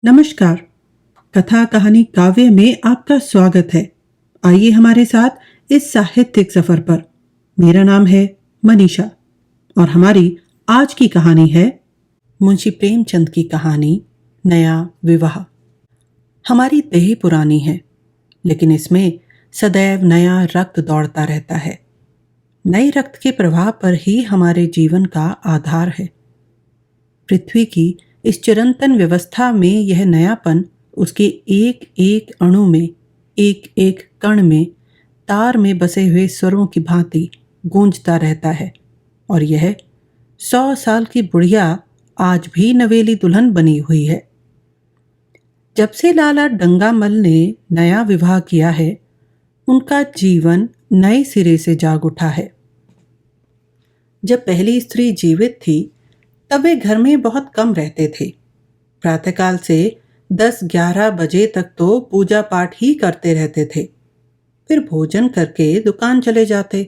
नमस्कार। कथा कहानी काव्य में आपका स्वागत है। आइए हमारे साथ इस साहित्यिक सफर पर। मेरा नाम है मनीषा और हमारी आज की कहानी है मुंशी प्रेमचंद की कहानी नया विवाह। हमारी देह पुरानी है, लेकिन इसमें सदैव नया रक्त दौड़ता रहता है। नए रक्त के प्रवाह पर ही हमारे जीवन का आधार है। पृथ्वी की इस चिरंतन व्यवस्था में यह नयापन उसके एक एक अणु में, एक एक कण में, तार में बसे हुए स्वरों की भांति गूंजता रहता है। और यह 100 साल की बुढ़िया आज भी नवेली दुल्हन बनी हुई है। जब से लाला डंगामल ने नया विवाह किया है, उनका जीवन नए सिरे से जाग उठा है। जब पहली स्त्री जीवित थी, तब वे घर में बहुत कम रहते थे। प्रातःकाल से 10-11 बजे तक तो पूजा पाठ ही करते रहते थे। फिर भोजन करके दुकान चले जाते।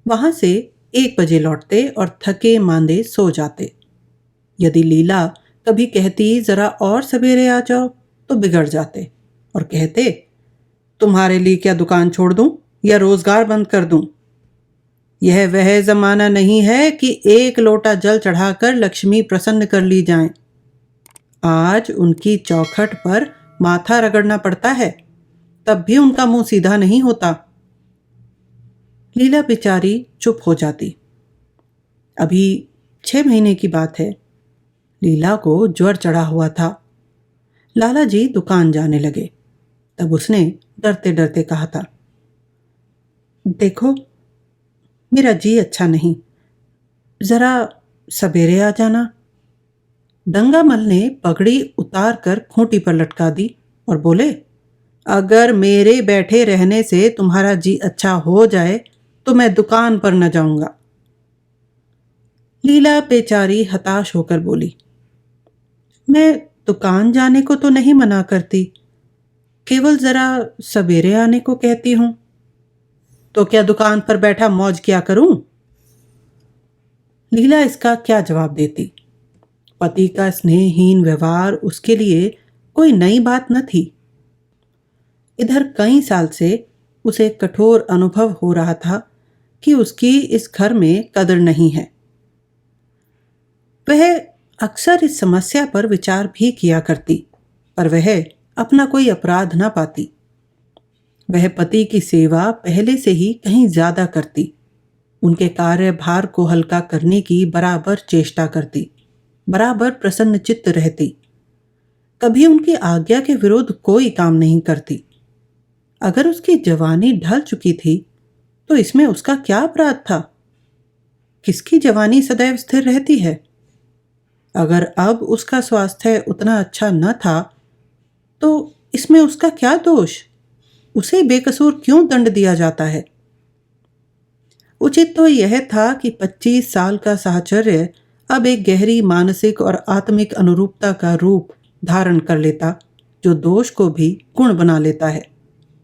वहां से 1 बजे लौटते और थके मांदे सो जाते। यदि लीला कभी कहती जरा और सवेरे आ जाओ, तो बिगड़ जाते और कहते, तुम्हारे लिए क्या दुकान छोड़ दूं या रोजगार बंद कर दूं? यह वह जमाना नहीं है कि एक लोटा जल चढ़ाकर लक्ष्मी प्रसन्न कर ली जाए। आज उनकी चौखट पर माथा रगड़ना पड़ता है, तब भी उनका मुंह सीधा नहीं होता। लीला बेचारी चुप हो जाती। अभी 6 महीने की बात है। लीला को ज्वर चढ़ा हुआ था। लाला जी दुकान जाने लगे। तब उसने डरते डरते कहा था, देखो, मेरा जी अच्छा नहीं, जरा सवेरे आ जाना। डंगामल ने पगड़ी उतार कर खूंटी पर लटका दी और बोले, अगर मेरे बैठे रहने से तुम्हारा जी अच्छा हो जाए तो मैं दुकान पर न जाऊंगा। लीला बेचारी हताश होकर बोली, मैं दुकान जाने को तो नहीं मना करती, केवल जरा सवेरे आने को कहती हूं। तो क्या दुकान पर बैठा मौज क्या करूं? लीला इसका क्या जवाब देती? पति का स्नेहहीन व्यवहार उसके लिए कोई नई बात न थी। इधर कई साल से उसे कठोर अनुभव हो रहा था कि उसकी इस घर में कदर नहीं है। वह अक्सर इस समस्या पर विचार भी किया करती, पर वह अपना कोई अपराध न पाती। वह पति की सेवा पहले से ही कहीं ज्यादा करती, उनके कार्यभार को हल्का करने की बराबर चेष्टा करती, बराबर प्रसन्न चित्त रहती, कभी उनकी आज्ञा के विरुद्ध कोई काम नहीं करती। अगर उसकी जवानी ढल चुकी थी, तो इसमें उसका क्या अपराध था? किसकी जवानी सदैव स्थिर रहती है? अगर अब उसका स्वास्थ्य उतना अच्छा न था, तो इसमें उसका क्या दोष? उसे बेकसूर क्यों दंड दिया जाता है? उचित तो यह था कि 25 साल का साहचर्य अब एक गहरी मानसिक और आत्मिक अनुरूपता का रूप धारण कर लेता, जो दोष को भी गुण बना लेता है,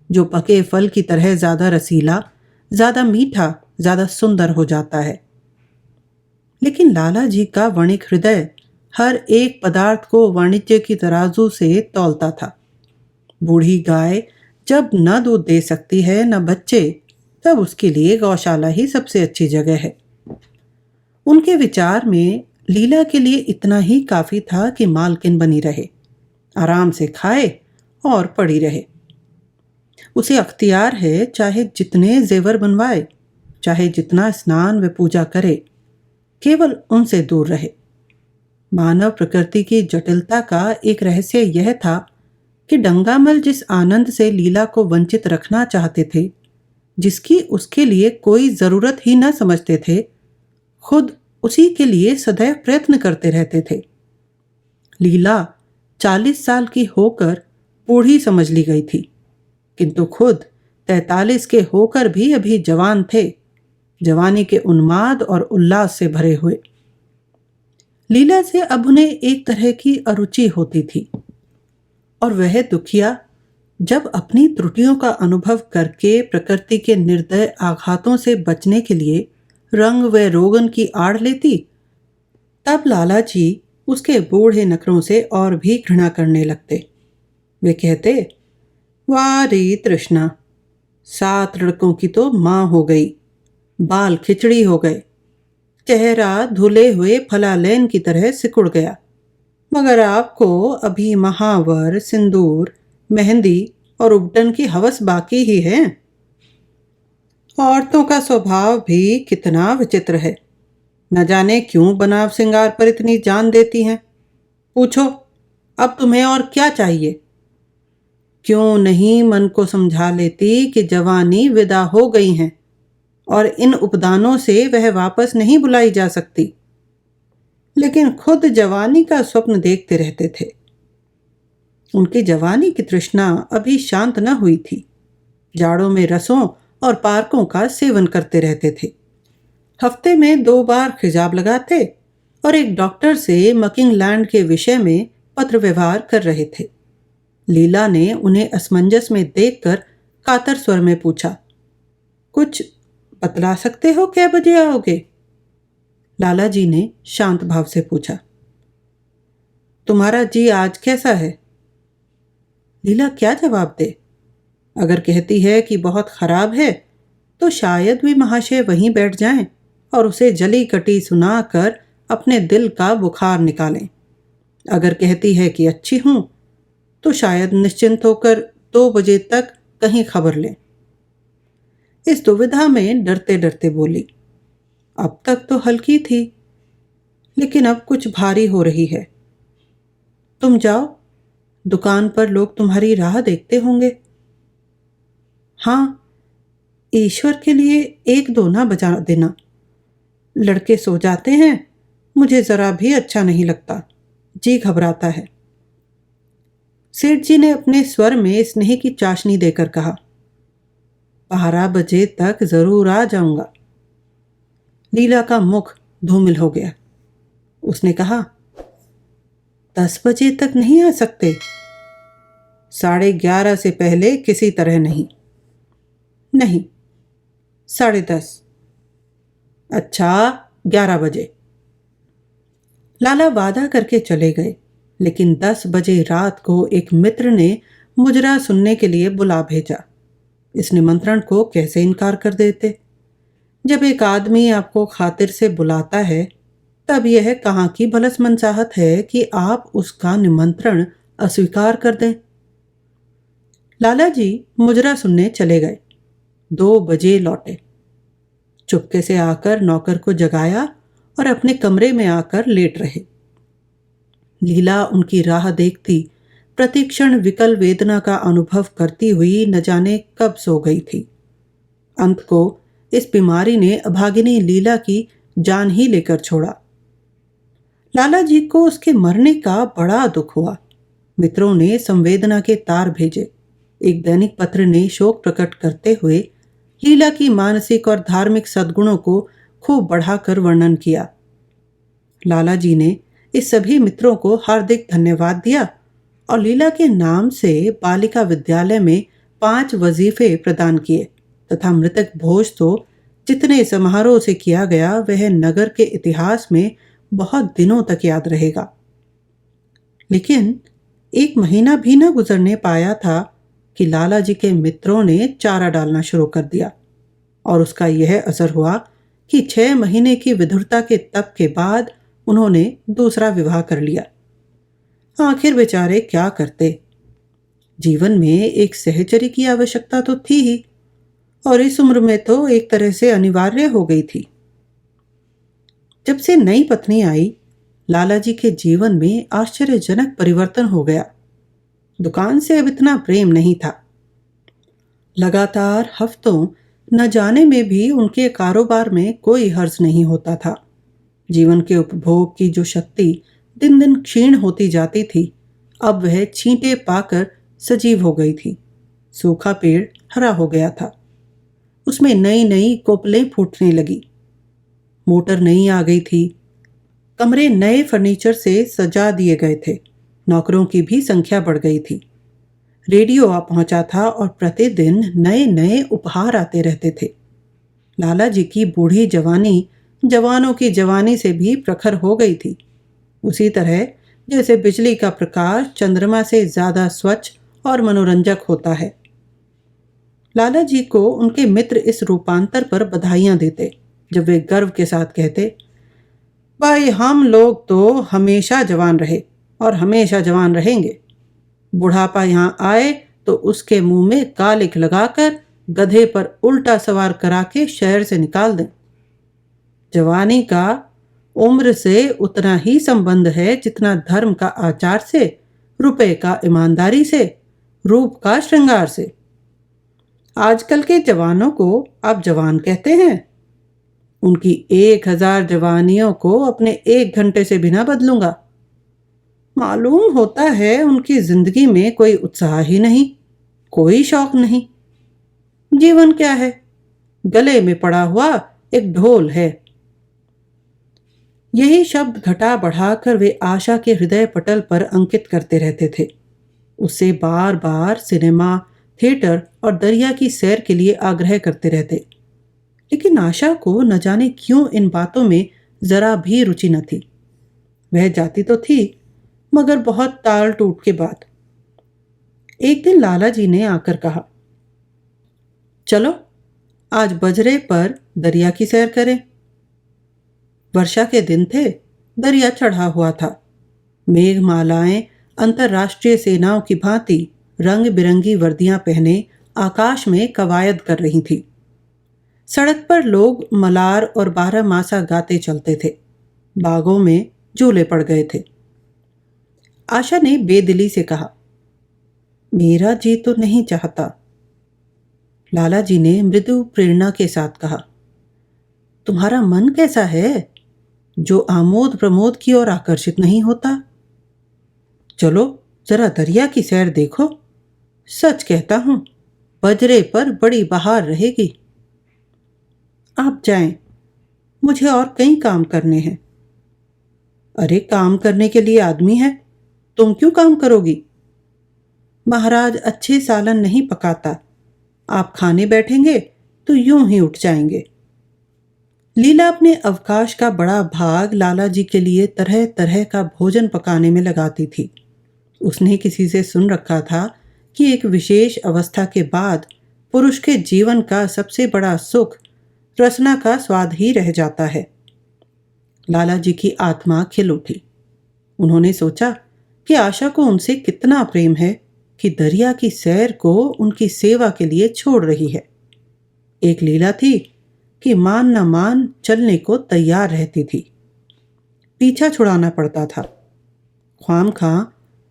जो पके फल की तरह ज्यादा रसीला, ज्यादा मीठा, ज्यादा सुंदर हो जाता है। लेकिन लाला जी का वणिक हृदय हर एक पदार्थ को वाणिज्य की तराजू से तौलता था। बूढ़ी गाय जब न दूध दे सकती है न बच्चे, तब उसके लिए गौशाला ही सबसे अच्छी जगह है। उनके विचार में लीला के लिए इतना ही काफी था कि मालकिन बनी रहे, आराम से खाए और पड़ी रहे। उसे अख्तियार है, चाहे जितने जेवर बनवाए, चाहे जितना स्नान व पूजा करे, केवल उनसे दूर रहे। मानव प्रकृति की जटिलता का एक रहस्य यह था कि डंगामल जिस आनंद से लीला को वंचित रखना चाहते थे, जिसकी उसके लिए कोई जरूरत ही न समझते थे, खुद उसी के लिए सदैव प्रयत्न करते रहते थे। लीला 40 साल की होकर बूढ़ी समझ ली गई थी, किंतु खुद 43 के होकर भी अभी जवान थे, जवानी के उन्माद और उल्लास से भरे हुए। लीला से अब उन्हें एक तरह की अरुचि होती थी, और वह दुखिया जब अपनी त्रुटियों का अनुभव करके प्रकृति के निर्दय आघातों से बचने के लिए रंग व रोगन की आड़ लेती, तब लाला जी उसके बूढ़े नखरों से और भी घृणा करने लगते। वे कहते, वाह रे तृष्णा, 7 लड़कों की तो माँ हो गई, बाल खिचड़ी हो गए, चेहरा धुले हुए फलालेन की तरह सिकुड़ गया, मगर आपको अभी महावर, सिंदूर, मेहंदी और उबटन की हवस बाकी ही है। औरतों का स्वभाव भी कितना विचित्र है, न जाने क्यों बनाव श्रृंगार पर इतनी जान देती हैं। पूछो, अब तुम्हें और क्या चाहिए? क्यों नहीं मन को समझा लेती कि जवानी विदा हो गई है और इन उपदानों से वह वापस नहीं बुलाई जा सकती। लेकिन खुद जवानी का स्वप्न देखते रहते थे। उनकी जवानी की तृष्णा अभी शांत न हुई थी। जाड़ों में रसों और पार्कों का सेवन करते रहते थे। हफ्ते में 2 बार खिजाब लगाते और एक डॉक्टर से मकिंगलैंड के विषय में पत्र व्यवहार कर रहे थे। लीला ने उन्हें असमंजस में देखकर कातर स्वर में पूछा, कुछ बतला सकते हो कै बजे आओगे? लाला जी ने शांत भाव से पूछा, तुम्हारा जी आज कैसा है? लीला क्या जवाब दे? अगर कहती है कि बहुत खराब है तो शायद भी महाशय वहीं बैठ जाएं और उसे जली कटी सुनाकर अपने दिल का बुखार निकालें। अगर कहती है कि अच्छी हूं तो शायद निश्चिंत होकर 2 बजे तक कहीं खबर लें। इस दुविधा में डरते डरते बोली, अब तक तो हल्की थी, लेकिन अब कुछ भारी हो रही है। तुम जाओ, दुकान पर लोग तुम्हारी राह देखते होंगे। हाँ, ईश्वर के लिए 1-2 ना बजा देना। लड़के सो जाते हैं, मुझे जरा भी अच्छा नहीं लगता, जी घबराता है। सेठ जी ने अपने स्वर में स्नेह की चाशनी देकर कहा, 12 बजे तक जरूर आ जाऊंगा। लीला का मुख धूमिल हो गया। उसने कहा, 10 बजे तक नहीं आ सकते? 11:30 से पहले किसी तरह नहीं। नहीं, 10:30। अच्छा, 11 बजे। लाला वादा करके चले गए, लेकिन 10 बजे रात को एक मित्र ने मुजरा सुनने के लिए बुला भेजा। इस निमंत्रण को कैसे इनकार कर देते? जब एक आदमी आपको खातिर से बुलाता है, तब यह कहाँ की भलस मनचाहत है कि आप उसका निमंत्रण अस्वीकार कर दें। लाला जी मुजरा सुनने चले गए। 2 बजे लौटे। चुपके से आकर नौकर को जगाया और अपने कमरे में आकर लेट रहे। लीला उनकी राह देखती प्रतिक्षण विकल वेदना का अनुभव करती हुई न जाने कब सो गई थी। अंत को इस बीमारी ने अभागिनी लीला की जान ही लेकर छोड़ा। लाला जी को उसके मरने का बड़ा दुख हुआ। मित्रों ने संवेदना के तार भेजे। एक दैनिक पत्र ने शोक प्रकट करते हुए लीला की मानसिक और धार्मिक सद्गुणों को खूब बढ़ाकर वर्णन किया। लाला जी ने इस सभी मित्रों को हार्दिक धन्यवाद दिया और लीला के नाम से बालिका विद्यालय में 5 वजीफे प्रदान किए तथा मृतक भोज तो जितने समारोह से किया गया वह नगर के इतिहास में बहुत दिनों तक याद रहेगा। लेकिन 1 महीना भी न गुजरने पाया था कि लाला जी के मित्रों ने चारा डालना शुरू कर दिया और उसका यह असर हुआ कि 6 महीने की विधुरता के तप के बाद उन्होंने दूसरा विवाह कर लिया। आखिर बेचारे क्या करते? जीवन में एक सहचरी की आवश्यकता तो थी ही और इस उम्र में तो एक तरह से अनिवार्य हो गई थी। जब से नई पत्नी आई, लाला जी के जीवन में आश्चर्यजनक परिवर्तन हो गया। दुकान से अब इतना प्रेम नहीं था। लगातार हफ्तों न जाने में भी उनके कारोबार में कोई हर्ज नहीं होता था। जीवन के उपभोग की जो शक्ति दिन दिन क्षीण होती जाती थी, अब वह छींटे पाकर सजीव हो गई थी। सूखा पेड़ हरा हो गया था। उसमें नई नई कोपलें फूटने लगी। मोटर नई आ गई थी। कमरे नए फर्नीचर से सजा दिए गए थे। नौकरों की भी संख्या बढ़ गई थी। रेडियो आ पहुंचा था और प्रतिदिन नए नए उपहार आते रहते थे। लाला जी की बूढ़ी जवानी जवानों की जवानी से भी प्रखर हो गई थी। उसी तरह जैसे बिजली का प्रकाश चंद्रमा से ज्यादा स्वच्छ और मनोरंजक होता है। लाला जी को उनके मित्र इस रूपांतर पर बधाइयां देते, जब वे गर्व के साथ कहते, भाई हम लोग तो हमेशा जवान रहे और हमेशा जवान रहेंगे। बुढ़ापा यहाँ आए तो उसके मुंह में कालिख लगाकर गधे पर उल्टा सवार करा के शहर से निकाल दें। जवानी का उम्र से उतना ही संबंध है जितना धर्म का आचार से, रुपए का ईमानदारी से, रूप का श्रृंगार से। आजकल के जवानों को आप जवान कहते हैं। उनकी 1000 जवानियों को अपने 1 घंटे से बिना बदलूंगा। मालूम होता है उनकी जिंदगी में कोई उत्साह ही नहीं, कोई शौक नहीं। जीवन क्या है? गले में पड़ा हुआ एक ढोल है। यही शब्द घटा बढ़ाकर वे आशा के हृदय पटल पर अंकित करते रहते थे। उससे बार बार सिनेमा, थिएटर और दरिया की सैर के लिए आग्रह करते रहते, लेकिन आशा को न जाने क्यों इन बातों में जरा भी रुचि न थी। वह जाती तो थी, मगर बहुत ताल टूट के बाद। एक दिन लाला जी ने आकर कहा, चलो आज बजरे पर दरिया की सैर करें। वर्षा के दिन थे, दरिया चढ़ा हुआ था। मेघमालाएं अंतर्राष्ट्रीय सेनाओं की भांति रंग बिरंगी वर्दियां पहने आकाश में कवायद कर रही थी। सड़क पर लोग मलार और बारहमासा गाते चलते थे। बागों में झूले पड़ गए थे। आशा ने बेदिली से कहा, मेरा जी तो नहीं चाहता। लाला जी ने मृदु प्रेरणा के साथ कहा, तुम्हारा मन कैसा है जो आमोद प्रमोद की ओर आकर्षित नहीं होता? चलो जरा दरिया की सैर देखो। सच कहता हूं, बजरे पर बड़ी बहार रहेगी। आप जाएं, मुझे और कई काम करने हैं। अरे काम करने के लिए आदमी है, तुम क्यों काम करोगी? महाराज अच्छे सालन नहीं पकाता, आप खाने बैठेंगे तो यूं ही उठ जाएंगे। लीला अपने अवकाश का बड़ा भाग लाला जी के लिए तरह तरह का भोजन पकाने में लगाती थी। उसने किसी से सुन रखा था कि एक विशेष अवस्था के बाद पुरुष के जीवन का सबसे बड़ा सुख रसना का स्वाद ही रह जाता है। लाला जी की आत्मा खिल उठी। उन्होंने सोचा कि आशा को उनसे कितना प्रेम है कि दरिया की सैर को उनकी सेवा के लिए छोड़ रही है। एक लीला थी कि मान न मान चलने को तैयार रहती थी। पीछा छुड़ाना पड़ता था। ख्वामखां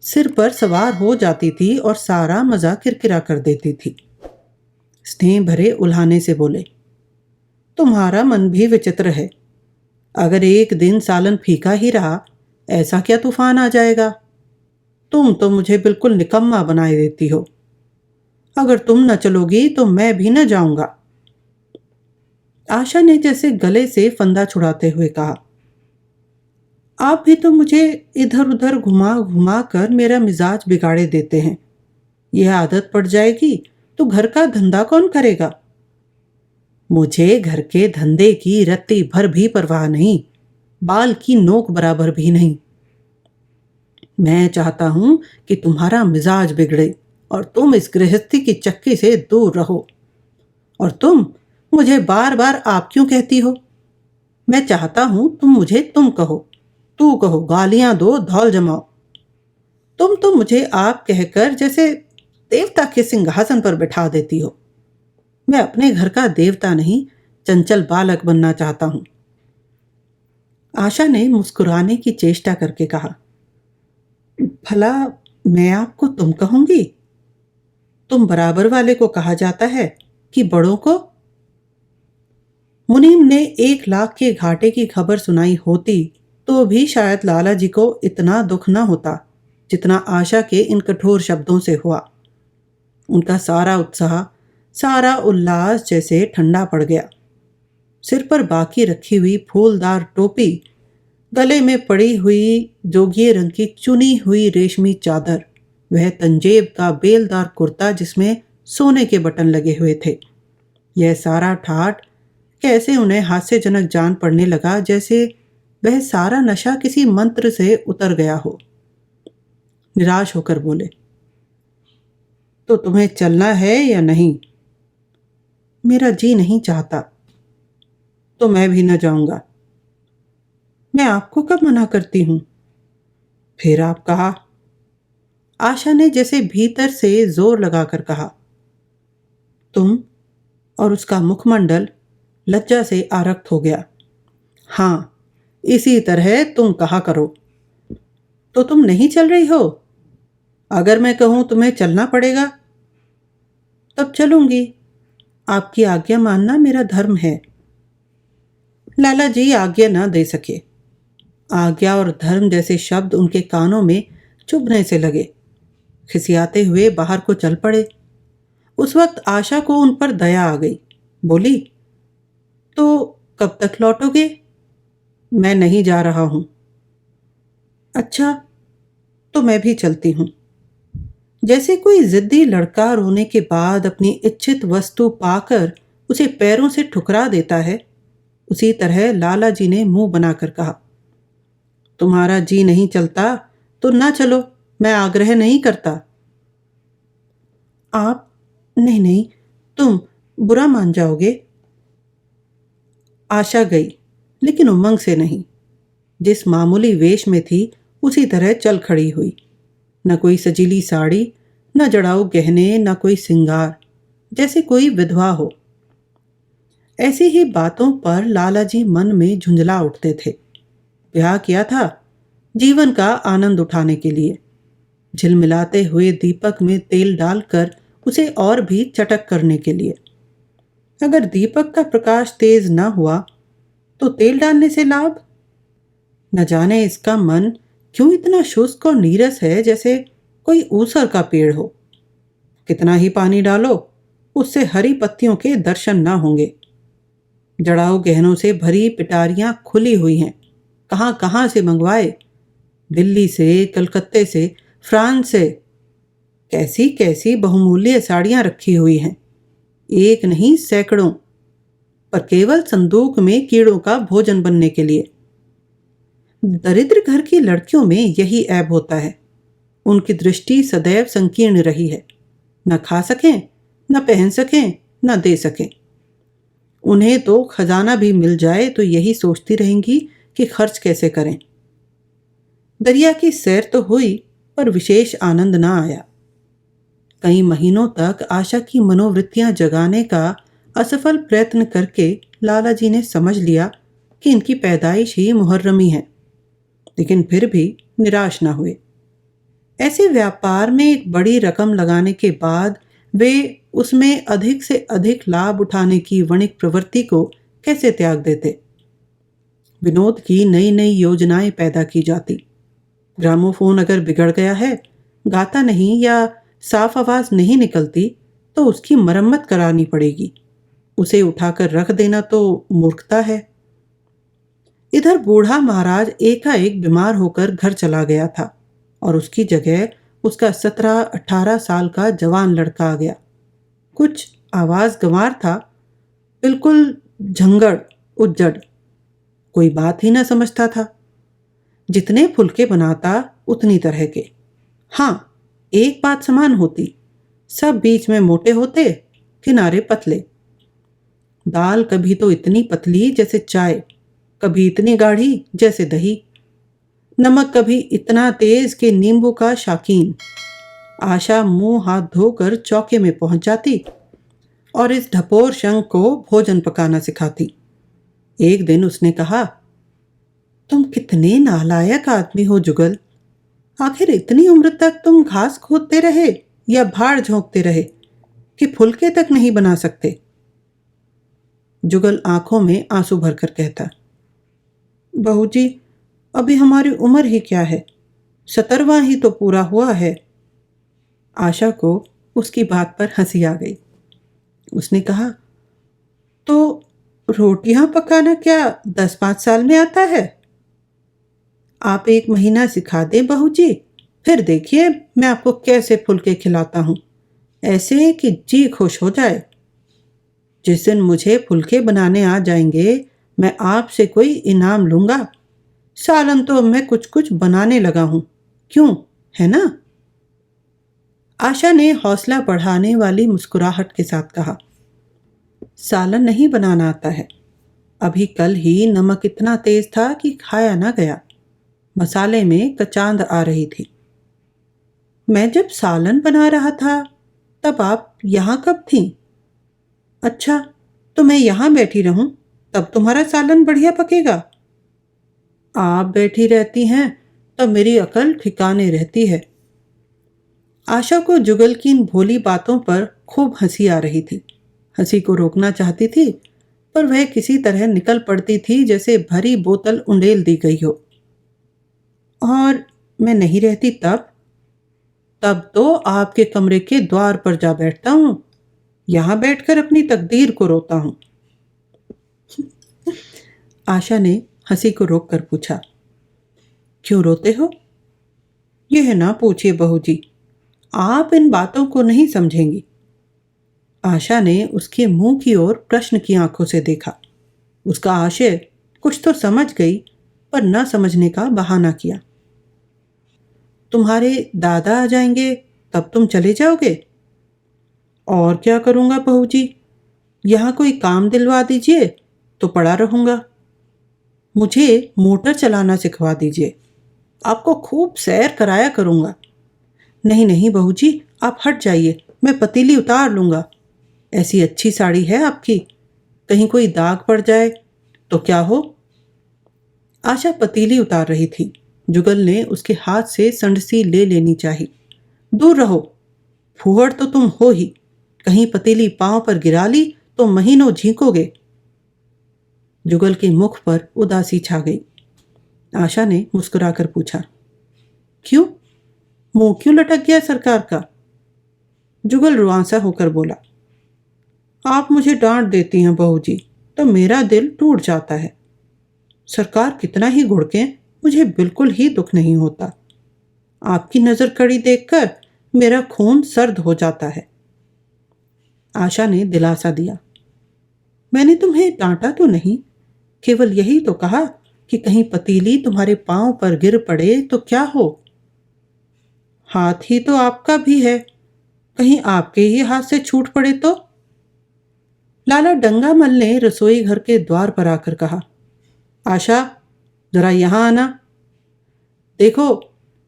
सिर पर सवार हो जाती थी और सारा मजा किरकिरा कर देती थी। स्नेह भरे उल्हाने से बोले, तुम्हारा मन भी विचित्र है। अगर एक दिन सालन फीका ही रहा, ऐसा क्या तूफान आ जाएगा? तुम तो मुझे बिल्कुल निकम्मा बनाए देती हो। अगर तुम न चलोगी तो मैं भी न जाऊंगा। आशा ने जैसे गले से फंदा छुड़ाते हुए कहा, आप भी तो मुझे इधर उधर घुमा घुमा कर मेरा मिजाज बिगाड़े देते हैं। यह आदत पड़ जाएगी तो घर का धंधा कौन करेगा? मुझे घर के धंधे की रत्ती भर भी परवाह नहीं, बाल की नोक बराबर भी नहीं। मैं चाहता हूं कि तुम्हारा मिजाज बिगड़े और तुम इस गृहस्थी की चक्की से दूर रहो। और तुम मुझे बार बार आप क्यों कहती हो? मैं चाहता हूं तुम मुझे तुम कहो, तू कहो, गालियां दो, धौल जमाओ। तुम तो मुझे आप कहकर जैसे देवता के सिंहासन पर बिठा देती हो। मैं अपने घर का देवता नहीं, चंचल बालक बनना चाहता हूं। आशा ने मुस्कुराने की चेष्टा करके कहा, भला मैं आपको तुम कहूंगी? तुम बराबर वाले को कहा जाता है कि बड़ों को? मुनीम ने 1 लाख के घाटे की खबर सुनाई होती तो भी शायद लाला जी को इतना दुख न होता जितना आशा के इन कठोर शब्दों से हुआ। उनका सारा उत्साह, सारा उल्लास जैसे ठंडा पड़ गया। सिर पर बाकी रखी हुई फूलदार टोपी, गले में पड़ी हुई जोगिए रंग की चुनी हुई रेशमी चादर, वह तंजेब का बेलदार कुर्ता जिसमें सोने के बटन लगे हुए थे, यह सारा ठाठ कैसे उन्हें हास्यजनक जान पड़ने लगा, जैसे वह सारा नशा किसी मंत्र से उतर गया हो। निराश होकर बोले, तो तुम्हें चलना है या नहीं? मेरा जी नहीं चाहता। तो मैं भी न जाऊंगा। मैं आपको कब मना करती हूं? फिर आप कहा। आशा ने जैसे भीतर से जोर लगाकर कहा। तुम और उसका मुखमंडल लज्जा से आरक्त हो गया। हाँ, इसी तरह तुम कहा करो। तो तुम नहीं चल रही हो? अगर मैं कहूं तुम्हें चलना पड़ेगा तब चलूंगी। आपकी आज्ञा मानना मेरा धर्म है। लाला जी आज्ञा न दे सके। आज्ञा और धर्म जैसे शब्द उनके कानों में चुभने से लगे। खिसियाते हुए बाहर को चल पड़े। उस वक्त आशा को उन पर दया आ गई। बोली, तो कब तक लौटोगे? मैं नहीं जा रहा हूं। अच्छा, तो मैं भी चलती हूं। जैसे कोई जिद्दी लड़का रोने के बाद अपनी इच्छित वस्तु पाकर उसे पैरों से ठुकरा देता है, उसी तरह लाला जी ने मुंह बनाकर कहा, तुम्हारा जी नहीं चलता तो ना चलो, मैं आग्रह नहीं करता। आप? नहीं नहीं, तुम बुरा मान जाओगे। आशा गई, लेकिन उमंग से नहीं। जिस मामूली वेश में थी उसी तरह चल खड़ी हुई। न कोई सजीली साड़ी, न जड़ाऊ गहने, न कोई सिंगार, जैसे कोई विधवा हो। ऐसी ही बातों पर लालाजी मन में झुंझला उठते थे। ब्याह किया था जीवन का आनंद उठाने के लिए, झिलमिलाते हुए दीपक में तेल डालकर उसे और भी चटक करने के लिए। अगर दीपक का प्रकाश तेज न हुआ तो तेल डालने से लाभ? न जाने इसका मन क्यों इतना शुष्क और नीरस है, जैसे कोई ऊसर का पेड़ हो। कितना ही पानी डालो, उससे हरी पत्तियों के दर्शन न होंगे। जड़ाऊ गहनों से भरी पिटारियां खुली हुई हैं। कहां कहां से मंगवाए, दिल्ली से, कलकत्ते से, फ्रांस से। कैसी कैसी बहुमूल्य साड़ियां रखी हुई हैं, एक नहीं सैकड़ों, पर केवल संदूक में कीड़ों का भोजन बनने के लिए। दरिद्र घर की लड़कियों में यही ऐब होता है। उनकी दृष्टि सदैव संकीर्ण रही है। न खा सकें, न पहन सकें, न दे सकें। उन्हें तो खजाना भी मिल जाए तो यही सोचती रहेंगी कि खर्च कैसे करें। दरिया की सैर तो हुई, पर विशेष आनंद न आया। कई महीनों तक आशा की मनोवृत्तियां जगाने का असफल प्रयत्न करके लाला जी ने समझ लिया कि इनकी पैदाइश ही मुहर्रमी है, लेकिन फिर भी निराश न हुए। ऐसे व्यापार में एक बड़ी रकम लगाने के बाद वे उसमें अधिक से अधिक लाभ उठाने की वणिक प्रवृत्ति को कैसे त्याग देते। विनोद की नई नई योजनाएं पैदा की जाती। ग्रामोफोन अगर बिगड़ गया है, गाता नहीं या साफ आवाज नहीं निकलती, तो उसकी मरम्मत करानी पड़ेगी। उसे उठाकर रख देना तो मूर्खता है। इधर बूढ़ा महाराज एकाएक बीमार होकर घर चला गया था और उसकी जगह उसका 17-18 साल का जवान लड़का आ गया। कुछ आवाज गंवार था, बिल्कुल झंगड़ उज्जड़, कोई बात ही ना समझता था। जितने फुलके बनाता उतनी तरह के। हाँ, एक बात समान होती, सब बीच में मोटे होते, किनारे पतले। दाल कभी तो इतनी पतली जैसे चाय, कभी इतनी गाढ़ी जैसे दही। नमक कभी इतना तेज कि नींबू का शाकीन। आशा मुंह हाथ धोकर चौके में पहुंच जाती और इस ढपोर शंख को भोजन पकाना सिखाती। एक दिन उसने कहा, तुम कितने नालायक आदमी हो जुगल। आखिर इतनी उम्र तक तुम घास खोदते रहे या भाड़ झोंकते रहे कि फुलके तक नहीं बना सकते। जुगल आंखों में आंसू भरकर कहता, बहू जी, अभी हमारी उम्र ही क्या है, 17वां ही तो पूरा हुआ है। आशा को उसकी बात पर हंसी आ गई। उसने कहा, तो रोटियां पकाना क्या 10-5 साल में आता है? आप 1 महीना सिखा दें बहू जी, फिर देखिए मैं आपको कैसे फुलके खिलाता हूं, ऐसे कि जी खुश हो जाए। जिस दिन मुझे फुलके बनाने आ जाएंगे, मैं आपसे कोई इनाम लूंगा। सालन तो अब मैं कुछ कुछ बनाने लगा हूं, क्यों, है ना? आशा ने हौसला बढ़ाने वाली मुस्कुराहट के साथ कहा। सालन नहीं बनाना आता है। अभी कल ही नमक इतना तेज था कि खाया ना गया। मसाले में कचांद आ रही थी। मैं जब सालन बना रहा था तब आप यहाँ कब थीं? अच्छा, तो मैं यहाँ बैठी रहूं तब तुम्हारा सालन बढ़िया पकेगा। आप बैठी रहती हैं तब मेरी अकल ठिकाने रहती है। आशा को जुगल की इन भोली बातों पर खूब हंसी आ रही थी। हंसी को रोकना चाहती थी पर वह किसी तरह निकल पड़ती थी, जैसे भरी बोतल उंडेल दी गई हो। और मैं नहीं रहती तब? तब तो आपके कमरे के द्वार पर जा बैठता हूं, यहां बैठकर अपनी तकदीर को रोता हूं। आशा ने हंसी को रोककर पूछा, क्यों रोते हो? यह ना पूछिए बहू जी, आप इन बातों को नहीं समझेंगी। आशा ने उसके मुंह की ओर प्रश्न की आंखों से देखा। उसका आशय कुछ तो समझ गई पर न समझने का बहाना किया। तुम्हारे दादा आ जाएंगे तब तुम चले जाओगे? और क्या करूंगा बहू जी, यहां कोई काम दिलवा दीजिए तो पड़ा रहूंगा। मुझे मोटर चलाना सिखवा दीजिए, आपको खूब सैर कराया करूंगा। नहीं नहीं बहू जी, आप हट जाइए, मैं पतीली उतार लूंगा। ऐसी अच्छी साड़ी है आपकी, कहीं कोई दाग पड़ जाए तो क्या हो? आशा पतीली उतार रही थी। जुगल ने उसके हाथ से संडसी ले लेनी चाहिए। दूर रहो, फूहड़ तो तुम हो ही, कहीं पतीली पांव पर गिरा ली तो महीनों झींकोगे। जुगल के मुख पर उदासी छा गई। आशा ने मुस्कुराकर पूछा, क्यों, मुंह क्यों लटक गया सरकार का? जुगल रुआंसा होकर बोला, आप मुझे डांट देती हैं बहू जी तो मेरा दिल टूट जाता है। सरकार कितना ही घुड़के, मुझे बिल्कुल ही दुख नहीं होता। आपकी नजर कड़ी देखकर मेरा खून सर्द हो जाता है। आशा ने दिलासा दिया, मैंने तुम्हें डांटा तो नहीं, केवल यही तो कहा कि कहीं पतीली तुम्हारे पांव पर गिर पड़े तो क्या हो। हाथ ही तो आपका भी है, कहीं आपके ही हाथ से छूट पड़े तो? लाला डंगामल ने रसोई घर के द्वार पर आकर कहा, आशा, जरा यहां आना। देखो,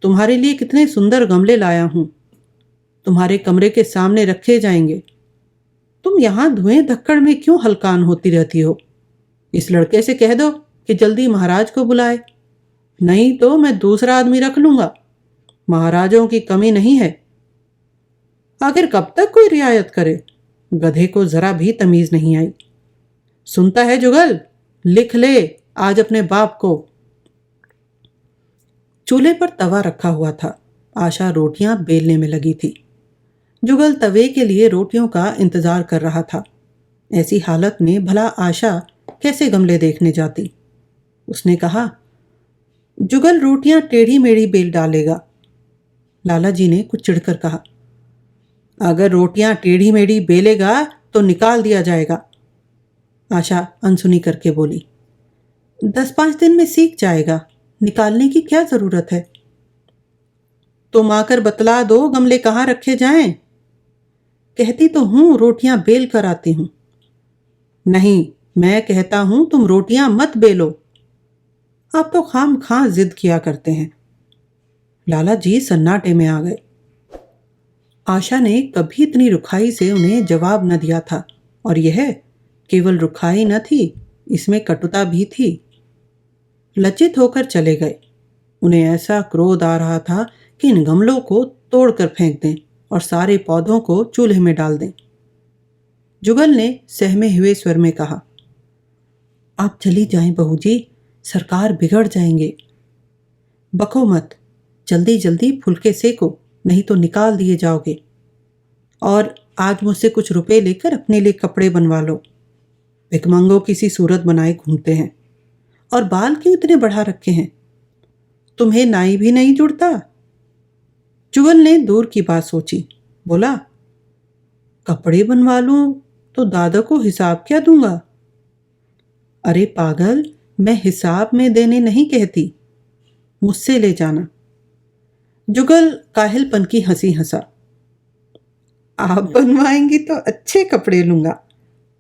तुम्हारे लिए कितने सुंदर गमले लाया हूं, तुम्हारे कमरे के सामने रखे जाएंगे। तुम यहां धुएं धक्कड़ में क्यों हलकान होती रहती हो? इस लड़के से कह दो कि जल्दी महाराज को बुलाए, नहीं तो मैं दूसरा आदमी रख लूंगा। महाराजों की कमी नहीं है। आखिर कब तक कोई रियायत करे? गधे को जरा भी तमीज नहीं आई। सुनता है जुगल, लिख ले आज अपने बाप को। चूल्हे पर तवा रखा हुआ था। आशा रोटियां बेलने में लगी थी। जुगल तवे के लिए रोटियों का इंतजार कर रहा था। ऐसी हालत में भला आशा कैसे गमले देखने जाती? उसने कहा, जुगल रोटियां टेढ़ी मेढ़ी बेल डालेगा। लाला जी ने कुछ चिढ़कर कहा, अगर रोटियां टेढ़ी मेढ़ी बेलेगा तो निकाल दिया जाएगा। आशा अनसुनी करके बोली, 10-5 दिन में सीख जाएगा, निकालने की क्या जरूरत है? तुम आकर बतला दो गमले कहाँ रखे जाएं। कहती तो हूं रोटियां बेल कर आती हूं। नहीं, मैं कहता हूं तुम रोटियां मत बेलो। आप तो खाम खां जिद किया करते हैं। लाला जी सन्नाटे में आ गए। आशा ने कभी इतनी रुखाई से उन्हें जवाब न दिया था, और यह केवल रुखाई न थी, इसमें कटुता भी थी। लज्जित होकर चले गए। उन्हें ऐसा क्रोध आ रहा था कि इन गमलों को तोड़कर फेंक दें और सारे पौधों को चूल्हे में डाल दें। जुगल ने सहमे हुए स्वर में कहा, आप चली जाएं बहू जी, सरकार बिगड़ जाएंगे। बको मत, जल्दी जल्दी फुलके सेको, नहीं तो निकाल दिए जाओगे। और आज मुझसे कुछ रुपए लेकर अपने लिए कपड़े बनवा लो। भिकमंगों की सी सूरत बनाए घूमते हैं, और बाल क्यों इतने बढ़ा रखे हैं? तुम्हें नाई भी नहीं जुड़ता? जुगल ने दूर की बात सोची, बोला, कपड़े बनवा लूं तो दादा को हिसाब क्या दूंगा? अरे पागल, मैं हिसाब में देने नहीं कहती, मुझसे ले जाना। जुगल काहिलपन की हंसी हंसा। आप बनवाएंगी तो अच्छे कपड़े लूंगा।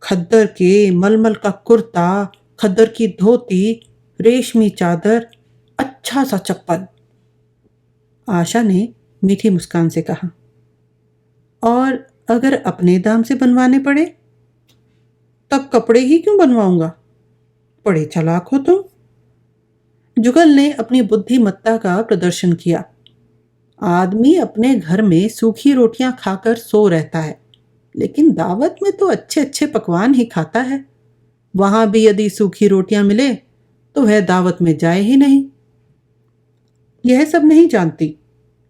खद्दर के मलमल का कुर्ता, खद्दर की धोती, रेशमी चादर, अच्छा सा चप्पल। आशा ने मीठी मुस्कान से कहा। और अगर अपने दाम से बनवाने पड़े? तब कपड़े ही क्यों बनवाऊंगा? बड़े चालाक हो तुम। जुगल ने अपनी बुद्धिमत्ता का प्रदर्शन किया। आदमी अपने घर में सूखी रोटियां खाकर सो रहता है, लेकिन दावत में तो अच्छे अच्छे पकवान ही खाता है। वहां भी यदि सूखी रोटियां मिले तो वह दावत में जाए ही नहीं। यह सब नहीं जानती।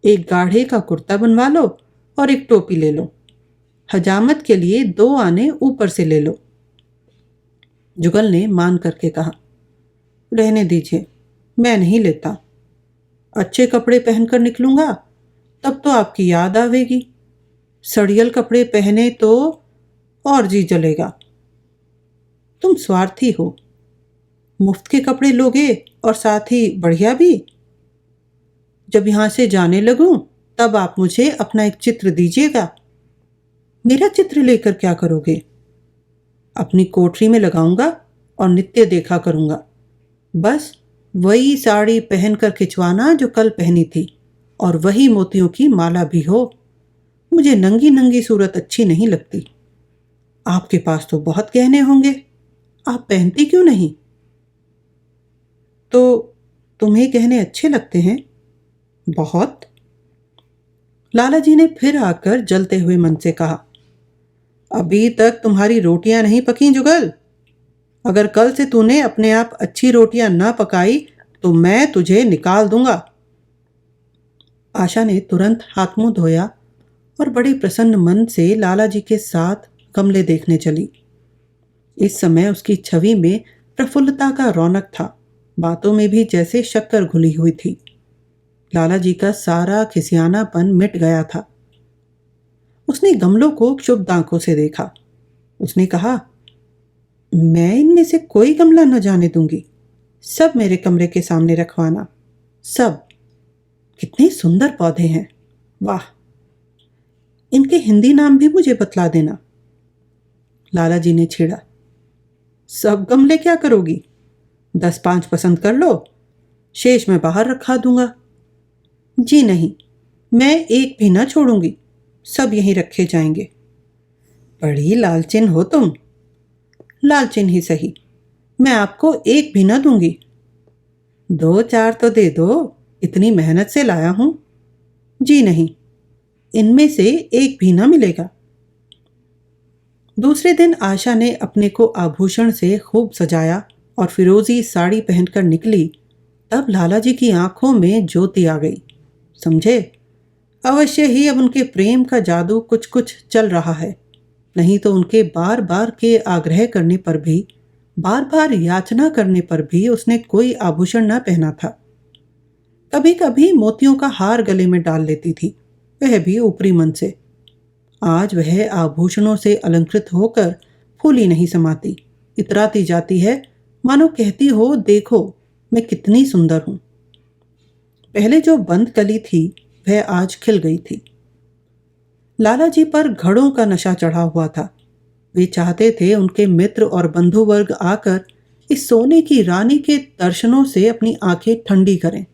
एक गाढ़े का कुर्ता बनवा लो और एक टोपी ले लो। हजामत के लिए 2 आने ऊपर से ले लो। जुगल ने मान करके कहा। रहने दीजिए, मैं नहीं लेता। अच्छे कपड़े पहनकर निकलूंगा तब तो आपकी याद आवेगी। सड़ियल कपड़े पहने तो और जी जलेगा। तुम स्वार्थी हो। मुफ्त के कपड़े लोगे और साथ ही बढ़िया भी। जब यहां से जाने लगूं तब आप मुझे अपना एक चित्र दीजिएगा। मेरा चित्र लेकर क्या करोगे? अपनी कोठरी में लगाऊंगा और नित्य देखा करूंगा। बस वही साड़ी पहनकर खिंचवाना जो कल पहनी थी, और वही मोतियों की माला भी हो। मुझे नंगी नंगी सूरत अच्छी नहीं लगती। आपके पास तो बहुत गहने होंगे, आप पहनती क्यों नहीं? तो तुम्हें गहने अच्छे लगते हैं? बहुत। लाला जी ने फिर आकर जलते हुए मन से कहा। अभी तक तुम्हारी रोटियां नहीं पकी जुगल। अगर कल से तूने अपने आप अच्छी रोटियां न पकाई तो मैं तुझे निकाल दूंगा। आशा ने तुरंत हाथ मुंह धोया और बड़े प्रसन्न मन से लाला जी के साथ गमले देखने चली। इस समय उसकी छवि में प्रफुल्लता का रौनक था। बातों में भी जैसे शक्कर घुली हुई थी। लाला जी का सारा खिसियानापन मिट गया था। उसने गमलों को क्षुब्ध आंखों से देखा। उसने कहा, मैं इनमें से कोई गमला न जाने दूंगी। सब मेरे कमरे के सामने रखवाना। सब। कितने सुंदर पौधे हैं। वाह। इनके हिंदी नाम भी मुझे बतला देना। लाला जी ने छेड़ा। सब गमले क्या करोगी? 10-5 पसंद कर लो, शेष मैं बाहर रखा दूंगा। जी नहीं, मैं एक भी ना छोड़ूंगी। सब यहीं रखे जाएंगे। बड़ी लालचिन हो तुम। लालचिन ही सही, मैं आपको एक भी ना दूंगी। 2-4 तो दे दो, इतनी मेहनत से लाया हूं। जी नहीं, इनमें से एक भी ना मिलेगा। दूसरे दिन आशा ने अपने को आभूषण से खूब सजाया और फिरोजी साड़ी पहनकर निकली। तब लाला जी की आंखों में ज्योति आ गई। समझे, अवश्य ही अब उनके प्रेम का जादू कुछ कुछ चल रहा है। नहीं तो उनके बार बार के आग्रह करने पर भी, बार बार याचना करने पर भी उसने कोई आभूषण न पहना था। कभी कभी मोतियों का हार गले में डाल लेती थी, वह भी ऊपरी मन से। आज वह आभूषणों से अलंकृत होकर फूली नहीं समाती, इतराती जाती है, मानो कहती हो, देखो मैं कितनी सुंदर हूं। पहले जो बंद कली थी वह आज खिल गई थी। लाला जी पर घड़ों का नशा चढ़ा हुआ था। वे चाहते थे उनके मित्र और बंधु वर्ग आकर इस सोने की रानी के दर्शनों से अपनी आंखें ठंडी करें,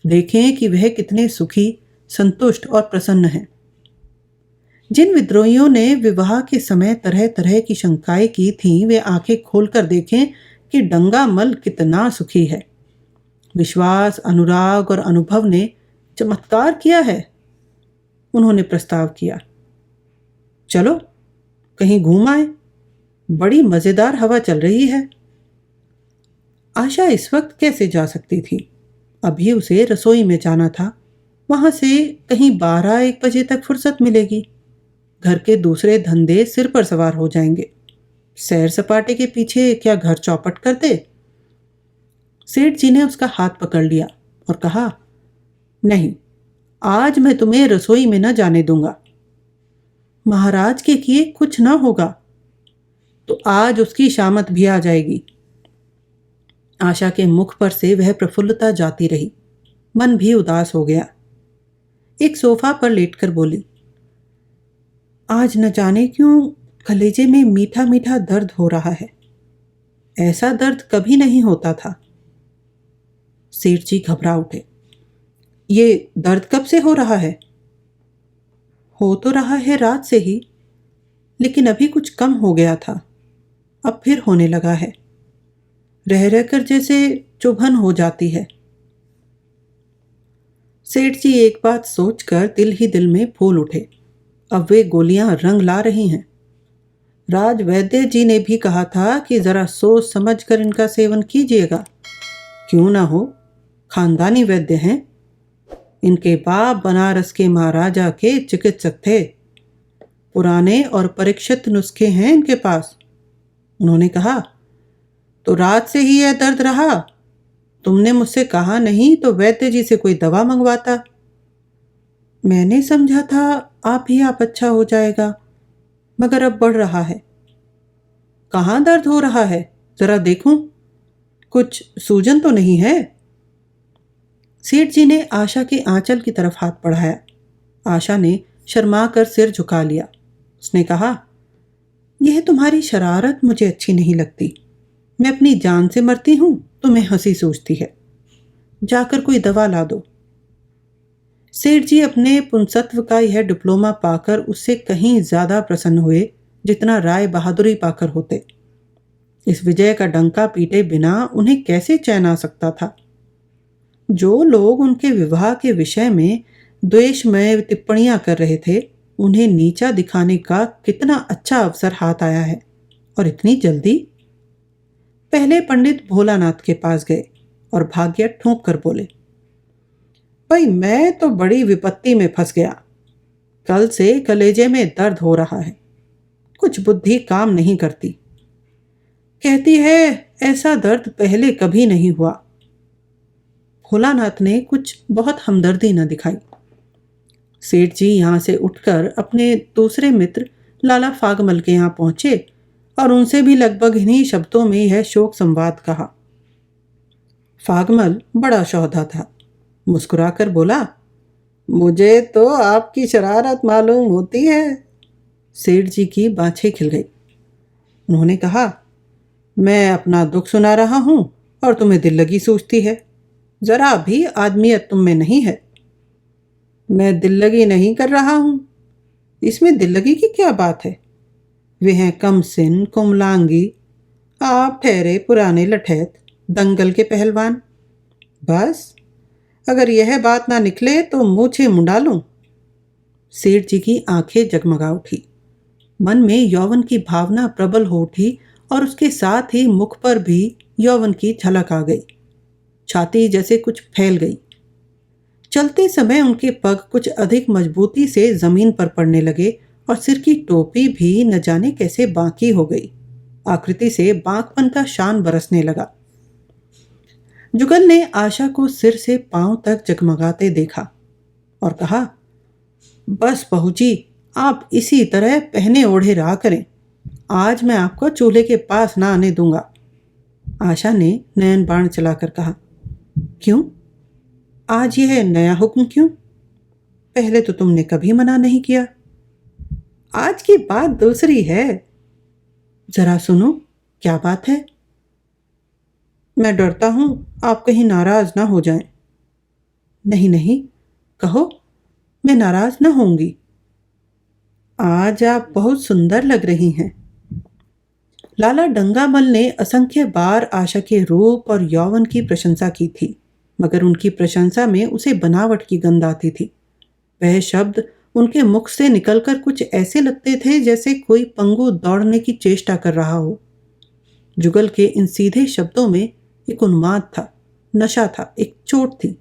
देखें कि वह कितने सुखी, संतुष्ट और प्रसन्न हैं। जिन विद्रोहियों ने विवाह के समय तरह तरह की शंकाएं की थीं, वे आंखें खोलकर देखें कि डंगामल कितना सुखी है। विश्वास, अनुराग और अनुभव ने चमत्कार किया है। उन्होंने प्रस्ताव किया, चलो कहीं घूम आए, बड़ी मजेदार हवा चल रही है। आशा इस वक्त कैसे जा सकती थी? अभी उसे रसोई में जाना था। वहां से कहीं 12-1 बजे तक फुर्सत मिलेगी। घर के दूसरे धंधे सिर पर सवार हो जाएंगे। सैर सपाटे के पीछे क्या घर चौपट कर दे? सेठ जी ने उसका हाथ पकड़ लिया और कहा, नहीं, आज मैं तुम्हें रसोई में न जाने दूंगा। महाराज के किए कुछ ना होगा तो आज उसकी शामत भी आ जाएगी। आशा के मुख पर से वह प्रफुल्लता जाती रही। मन भी उदास हो गया। एक सोफा पर लेटकर बोली, आज न जाने क्यों कलेजे में मीठा मीठा दर्द हो रहा है। ऐसा दर्द कभी नहीं होता था। सेठ जी घबरा उठे। ये दर्द कब से हो रहा है? हो तो रहा है रात से ही, लेकिन अभी कुछ कम हो गया था, अब फिर होने लगा है। रह रहकर जैसे चुभन हो जाती है। सेठ जी एक बात सोचकर दिल ही दिल में फूल उठे। अब वे गोलियां रंग ला रही हैं। राज वैद्य जी ने भी कहा था कि जरा सोच समझ कर इनका सेवन कीजिएगा। क्यों ना हो, खानदानी वैद्य हैं। इनके बाप बनारस के महाराजा के चिकित्सक थे। पुराने और परीक्षित नुस्खे हैं इनके पास। उन्होंने कहा, तो रात से ही यह दर्द रहा? तुमने मुझसे कहा नहीं तो वैद्य जी से कोई दवा मंगवाता। मैंने समझा था आप अच्छा हो जाएगा, मगर अब बढ़ रहा है। कहाँ दर्द हो रहा है, जरा देखूं। कुछ सूजन तो नहीं है? सेठ जी ने आशा के आंचल की तरफ हाथ बढ़ाया। आशा ने शर्मा कर सिर झुका लिया। उसने कहा, यह तुम्हारी शरारत मुझे अच्छी नहीं लगती। मैं अपनी जान से मरती हूं, तुम्हें हंसी सूझती है। जाकर कोई दवा ला दो। सेठ जी अपने पुंसत्व का यह डिप्लोमा पाकर उससे कहीं ज्यादा प्रसन्न हुए जितना राय बहादुरी पाकर होते। इस विजय का डंका पीटे बिना उन्हें कैसे चैन आ सकता था? जो लोग उनके विवाह के विषय में द्वेषमय टिप्पणियां कर रहे थे, उन्हें नीचा दिखाने का कितना अच्छा अवसर हाथ आया है, और इतनी जल्दी। पहले पंडित भोलानाथ के पास गए और भाग्य ठोंक कर बोले, भाई मैं तो बड़ी विपत्ति में फंस गया। कल से कलेजे में दर्द हो रहा है। कुछ बुद्धि काम नहीं करती। कहती है ऐसा दर्द पहले कभी नहीं हुआ। भोलानाथ ने कुछ बहुत हमदर्दी न दिखाई। सेठ जी यहां से उठकर अपने दूसरे मित्र लाला फागमल के यहां पहुंचे और उनसे भी लगभग इन्हीं शब्दों में यह शोक संवाद कहा। फागमल बड़ा शौधा था। मुस्कुराकर बोला, मुझे तो आपकी शरारत मालूम होती है। सेठ जी की बाछें खिल गई। उन्होंने कहा, मैं अपना दुख सुना रहा हूं और तुम्हें दिल लगी सूझती है। जरा भी आदमियत तुम में नहीं है। मैं दिल लगी नहीं कर रहा हूं। इसमें दिल लगी की क्या बात है? वे हैं कमसिन कोमलांगी, आप ठहरे पुराने लठैत, दंगल के पहलवान। बस अगर यह बात ना निकले तो मूछें मुंडा लूं। सेठ जी की आंखें जगमगा उठी। मन में यौवन की भावना प्रबल हो उठी और उसके साथ ही मुख पर भी यौवन की झलक आ गई। छाती जैसे कुछ फैल गई। चलते समय उनके पग कुछ अधिक मजबूती से जमीन पर पड़ने लगे और सिर की टोपी भी न जाने कैसे बांकी हो गई। आकृति से बांकपन का शान बरसने लगा। जुगल ने आशा को सिर से पांव तक जगमगाते देखा और कहा, बस बहू जी, आप इसी तरह पहने ओढ़े रहा करें। आज मैं आपको चूल्हे के पास ना आने दूंगा। आशा ने नयन बाण चलाकर कहा, क्यों? आज यह नया हुक्म क्यों? पहले तो तुमने कभी मना नहीं किया। आज की बात दूसरी है। जरा सुनो, क्या बात है? मैं डरता हूं आप कहीं नाराज ना हो जाएं। नहीं नहीं, कहो, मैं नाराज ना होंगी। आज आप बहुत सुंदर लग रही हैं। लाला डंगामल ने असंख्य बार आशा के रूप और यौवन की प्रशंसा की थी, मगर उनकी प्रशंसा में उसे बनावट की गंध आती थी। वह शब्द उनके मुख से निकलकर कुछ ऐसे लगते थे जैसे कोई पंगु दौड़ने की चेष्टा कर रहा हो। जुगल के इन सीधे शब्दों में एक उन्माद था, नशा था, एक चोट थी।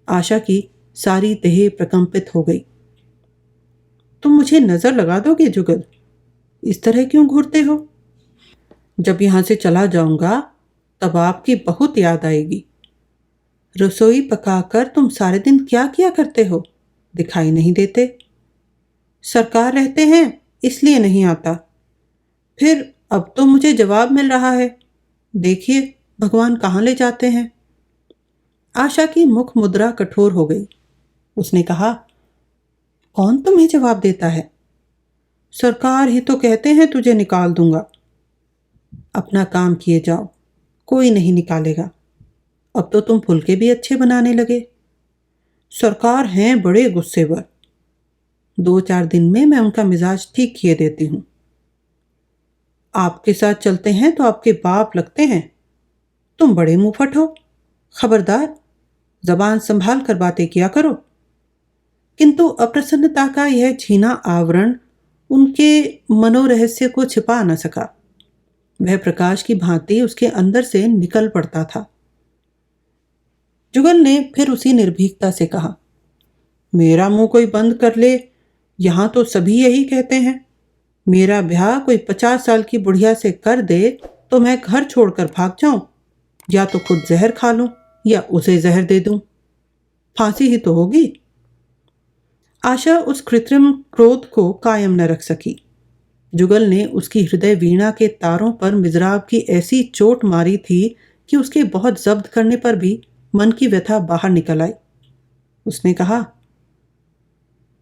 आशा की सारी देह प्रकंपित हो गई। तुम मुझे नजर लगा दोगे जुगल? इस तरह क्यों घूरते हो? जब यहां से चला जाऊंगा तब आपकी बहुत याद आएगी। रसोई पकाकर तुम सारे दिन क्या किया करते हो? दिखाई नहीं देते। सरकार रहते हैं इसलिए नहीं आता। फिर अब तो मुझे जवाब मिल रहा है। देखिए भगवान कहाँ ले जाते हैं। आशा की मुख मुद्रा कठोर हो गई। उसने कहा, कौन तुम्हें जवाब देता है? सरकार ही तो कहते हैं तुझे निकाल दूंगा। अपना काम किए जाओ, कोई नहीं निकालेगा। अब तो तुम फुलके भी अच्छे बनाने लगे। सरकार हैं बड़े गुस्सेवर। 2-4 दिन में मैं उनका मिजाज ठीक किए देती हूँ। आपके साथ चलते हैं तो आपके बाप लगते हैं। तुम बड़े मुंहफट हो। खबरदार, जबान संभाल कर बातें किया करो। किंतु अप्रसन्नता का यह छीना आवरण उनके मनोरहस्य को छिपा न सका। वह प्रकाश की भांति उसके अंदर से निकल पड़ता था। जुगल ने फिर उसी निर्भीकता से कहा, मेरा मुंह कोई बंद कर ले, यहां तो सभी यही कहते हैं। मेरा ब्याह कोई 50 साल की बुढ़िया से कर दे तो मैं घर छोड़कर भाग जाऊं, या तो खुद जहर खा लूं या उसे जहर दे दूं। फांसी ही तो होगी। आशा उस कृत्रिम क्रोध को कायम न रख सकी। जुगल ने उसकी हृदय वीणा के तारों पर मिजराब की ऐसी चोट मारी थी कि उसके बहुत जब्त करने पर भी मन की व्यथा बाहर निकल आई। उसने कहा,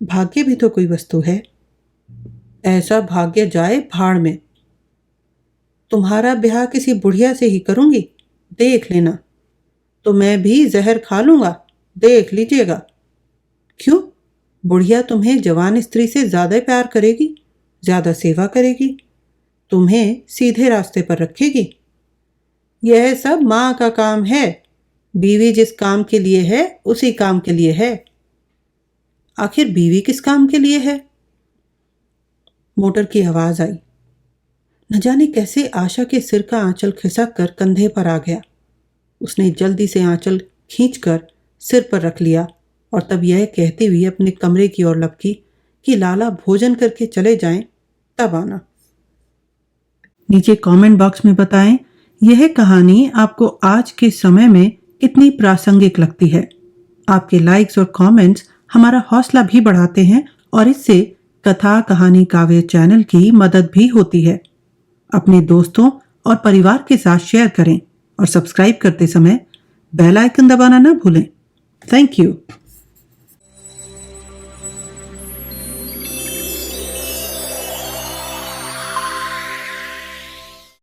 भाग्य भी तो कोई वस्तु है। ऐसा भाग्य जाए भाड़ में। तुम्हारा ब्याह किसी बुढ़िया से ही करूंगी, देख लेना। तो मैं भी जहर खा लूंगा, देख लीजिएगा। क्यों? बुढ़िया तुम्हें जवान स्त्री से ज्यादा प्यार करेगी, ज्यादा सेवा करेगी, तुम्हें सीधे रास्ते पर रखेगी। यह सब माँ का काम है। बीवी जिस काम के लिए है उसी काम के लिए है। आखिर बीवी किस काम के लिए है? मोटर की आवाज आई। न जाने कैसे आशा के सिर का आंचल खिसक कर कंधे पर आ गया। उसने जल्दी से आंचल खींचकर सिर पर रख लिया और तब यह कहती हुई अपने कमरे की ओर लपकी कि लाला भोजन करके चले जाएं, तब आना। नीचे कमेंट बॉक्स में बताएं यह कहानी आपको आज के समय में कितनी प्रासंगिक लगती है। आपके लाइक्स और कमेंट्स हमारा हौसला भी बढ़ाते हैं और इससे कथा कहानी काव्य चैनल की मदद भी होती है। अपने दोस्तों और परिवार के साथ शेयर करें और सब्सक्राइब करते समय बेल आइकन दबाना ना भूलें। Thank you.